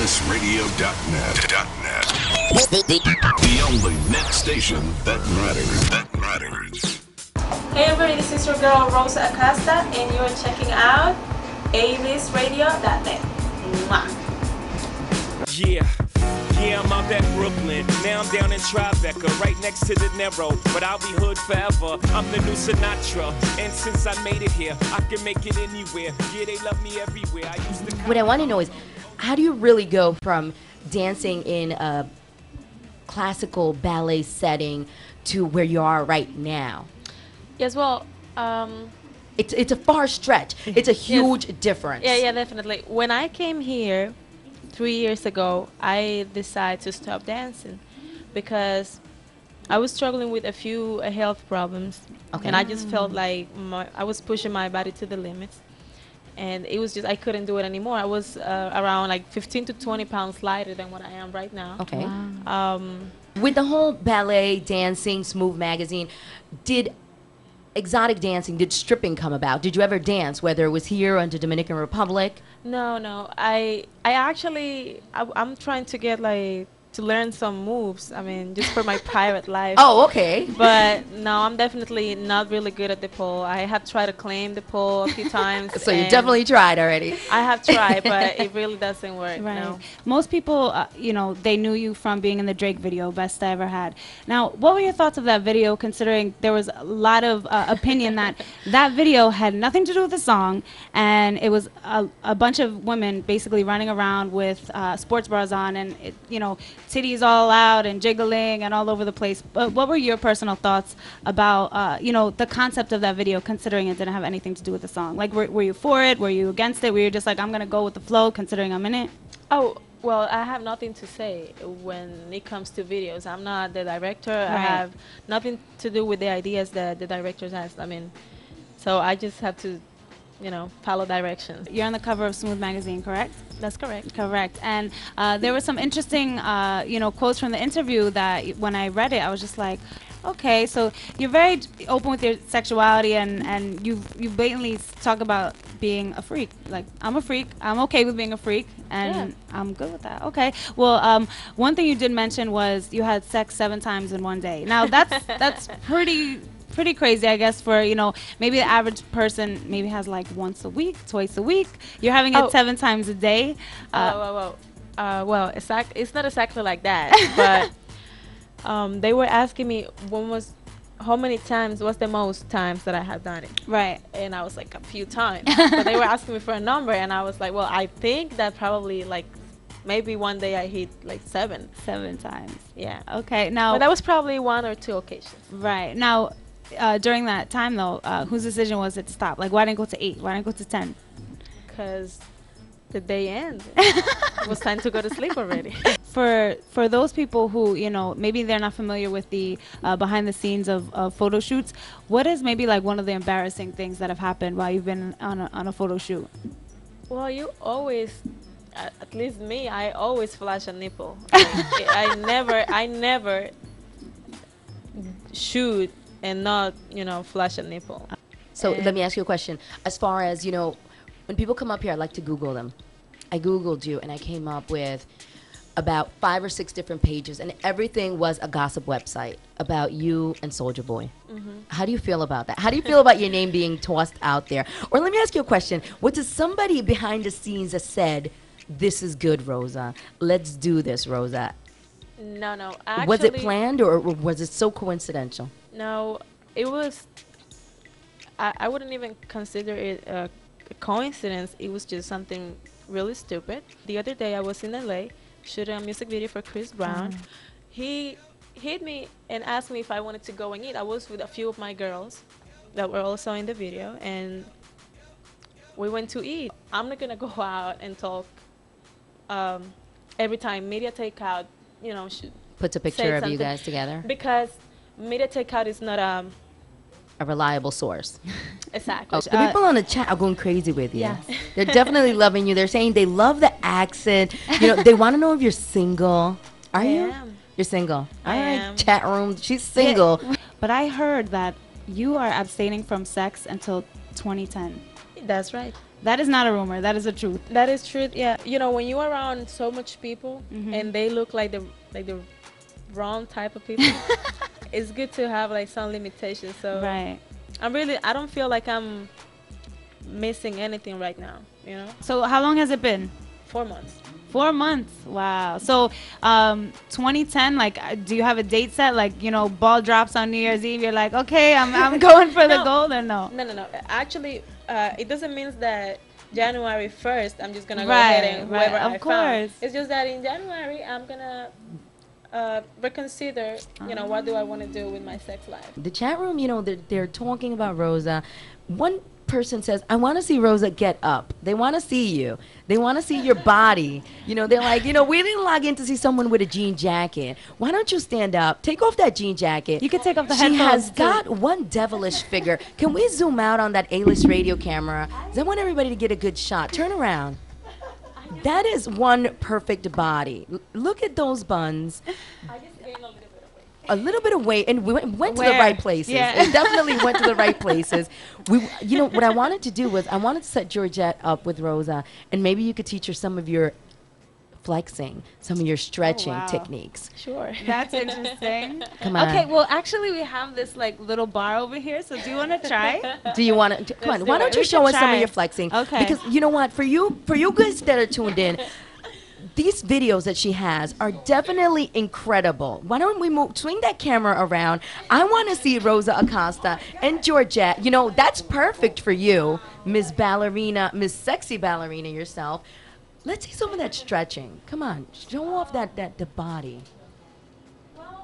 alistradio.net. The only net station that matters. Hey everybody, this is your girl Rosa Acosta, and you're checking out alistradio.net. Yeah, I'm out at Brooklyn. Now I'm down in Tribeca, right next to the Narrow. But I'll be hood forever. I'm the new Sinatra. And since I made it here, I can make it anywhere. Yeah, they love me everywhere. What I want to know is, how do you really go from dancing in a classical ballet setting to where you are right now? Yes, well, it's a far stretch. It's a huge difference. Yeah, definitely. When I came here 3 years ago, I decided to stop dancing because I was struggling with a few health problems. Okay. And I just felt like I was pushing my body to the limits. And it was just, I couldn't do it anymore. I was around like 15 to 20 pounds lighter than what I am right now. Okay. Wow. With the whole ballet, dancing, Smooth magazine, did exotic dancing, did stripping come about? Did you ever dance, whether it was here or in the Dominican Republic? No. I actually, I'm trying to get like, to learn some moves. I mean, just for my private life. Oh, okay. But no, I'm definitely not really good at the pole. I have tried to claim the pole a few times. So you definitely tried already. I have tried, but it really doesn't work. Right. No. Most people, they knew you from being in the Drake video, Best I Ever Had. Now, what were your thoughts of that video, considering there was a lot of opinion that that video had nothing to do with the song, and it was a bunch of women basically running around with sports bras on, and titties all out and jiggling and all over the place. But what were your personal thoughts about, the concept of that video, considering it didn't have anything to do with the song? Like, were you for it? Were you against it? Were you just like, I'm going to go with the flow, considering I'm in it? Oh, well, I have nothing to say when it comes to videos. I'm not the director. Right. I have nothing to do with the ideas that the directors has. I mean, so I just have to, follow directions. You're on the cover of Smooth magazine, correct? That's correct. Correct. And there were some interesting, quotes from the interview that when I read it, I was just like, okay, so you're very open with your sexuality, and you blatantly talk about being a freak. Like, I'm a freak. I'm okay with being a freak, and I'm good with that. Okay. Well, one thing you did mention was you had sex 7 times in one day. Now, that's pretty crazy, I guess, for maybe the average person maybe has like once a week, twice a week. You're having it 7 times a day. Well, it's not exactly like that, but they were asking me how many times was the most times that I have done it. Right. And I was like, a few times. But they were asking me for a number, and I was like, well, I think that probably like maybe one day I hit like 7. 7 times. Yeah. Okay. Now, but that was probably 1 or 2 occasions. Right. Now, during that time though, whose decision was it to stop? Like, why didn't it go to 8? Why didn't it go to 10? Because the day ended. It was time to go to sleep already. For those people who, maybe they're not familiar with the behind the scenes of photo shoots, what is maybe like one of the embarrassing things that have happened while you've been on a photo shoot? Well, you always, at least me, I always flash a nipple. Like, I never shoot and not, flash a nipple. So let me ask you a question. As far as, when people come up here, I like to Google them. I Googled you, and I came up with about 5 or 6 different pages, and everything was a gossip website about you and Soulja Boy. Mm-hmm. How do you feel about that? How do you feel about your name being tossed out there? Or let me ask you a question. Was there somebody behind the scenes that said, this is good, Rosa. Let's do this, Rosa? No. Actually, was it planned, or was it so coincidental? No, it was, I wouldn't even consider it a coincidence. It was just something really stupid. The other day I was in LA shooting a music video for Chris Brown. He hit me and asked me if I wanted to go and eat. I was with a few of my girls that were also in the video, and we went to eat. I'm not gonna go out and talk every time media takeout, puts a picture of you guys together, because media takeout is not a reliable source. Exactly. Oh, the people on the chat are going crazy with you. Yes. They're definitely loving you. They're saying they love the accent. They want to know if you're single. Are you? Am. You're single. I All right, am. chat room. She's single. Yeah. But I heard that you are abstaining from sex until 2010. That's right. That is not a rumor. That is the truth. That is truth. Yeah, you know, when you're around so much people and they look like the wrong type of people, it's good to have like some limitations. So Right. I don't feel like I'm missing anything right now. You know, So how long has it been? 4 months. 4 months. Wow. So, 2010. Like, do you have a date set? Like, you know, ball drops on New Year's Eve. You're like, okay, I'm going for the No. gold, or no? No. Actually, it doesn't mean that January 1st I'm just gonna go Right, ahead and right, whoever of I course. found. It's just that in January I'm gonna reconsider. You know, what do I want to do with my sex life? The chat room, you know, they're talking about Rosa. One person says, I want to see Rosa get up. They want to see you. They want to see your body. You know, they're like, you know, we didn't log in to see someone with a jean jacket. Why don't you stand up? Take off that jean jacket. You could take off the She headphones. has got one devilish figure. Can we zoom out on that A-list radio camera? 'Cause I want everybody to get a good shot. Turn around. That is one perfect body. Look at those buns. I just gained a little bit of weight. A little bit of weight, and we went to the Where? right places. Yeah. It definitely went to the right places. You know, what I wanted to do was I wanted to set Georgette up with Rosa, and maybe you could teach her some of your flexing, some of your stretching wow. techniques. Sure. That's interesting. Come on. Okay, well, actually, we have this like little bar over here. So, do you want to try? Do you want to? Come on. do Why it. don't you We show should us some of try. your flexing? Okay. Because you know what? For you guys that are tuned in. These videos that she has are definitely incredible. Why don't we swing that camera around? I want to see Rosa Acosta and Georgette. You know, that's perfect for you, Miss Ballerina, Miss Sexy Ballerina yourself. Let's see some of that stretching. Come on, show off the body.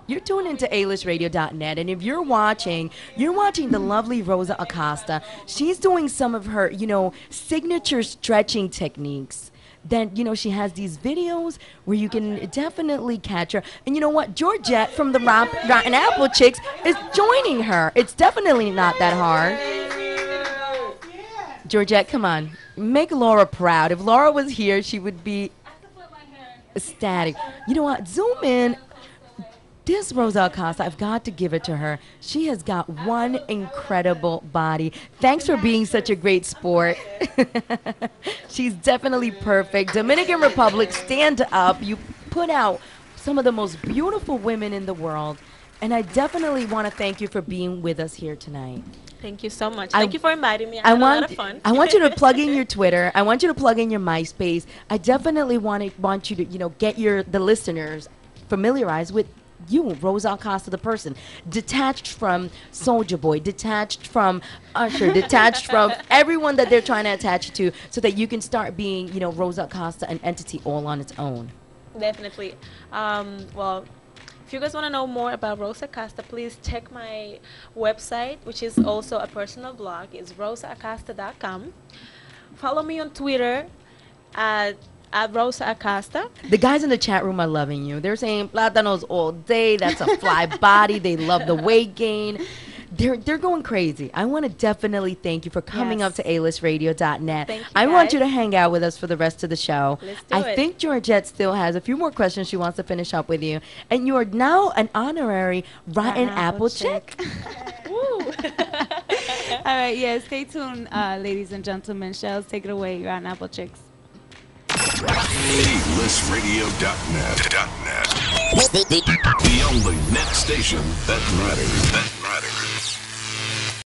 You're tuned into alistradio.net, and if you're watching the lovely Rosa Acosta. She's doing some of her, you know, signature stretching techniques. Then, you know, she has these videos where you can definitely catch her. And you know what? Georgette from the Rotten Apple Chicks is joining her. It's definitely not that hard. Georgette, come on. Make Laura proud. If Laura was here, she would be ecstatic. You know what? Zoom in. This Rosa Acosta, I've got to give it to her. She has got one incredible body. Thanks for being such a great sport. She's definitely perfect. Dominican Republic, stand up. You put out some of the most beautiful women in the world. And I definitely want to thank you for being with us here tonight. Thank you so much. Thank you for inviting me. I I had a lot want of fun. I want you to plug in your Twitter. I want you to plug in your MySpace. I definitely want you to, you know, get the listeners familiarized with you, Rosa Acosta, the person, detached from Soulja Boy, detached from Usher, detached from everyone that they're trying to attach you to, so that you can start being, you know, Rosa Acosta, an entity all on its own. Definitely. Well, if you guys want to know more about Rosa Acosta, please check my website, which is also a personal blog. It's rosaacosta.com. Follow me on Twitter at Rosa Acosta. The guys in the chat room are loving you. They're saying plátanos all day. That's a fly body. They love the weight gain. They're going crazy. I want to definitely thank you for coming Yes. up to alistradio.net. Thank you, I want you guys. to hang out with us for the rest of the show. Let's do I it. think Georgette still has a few more questions she wants to finish up with you. And you are now an honorary Rotten Apple Chick. Woo. All right, yeah, stay tuned, ladies and gentlemen. Shells, take it away. You're on Apple Chicks. alistradio.net. The only net station that matters.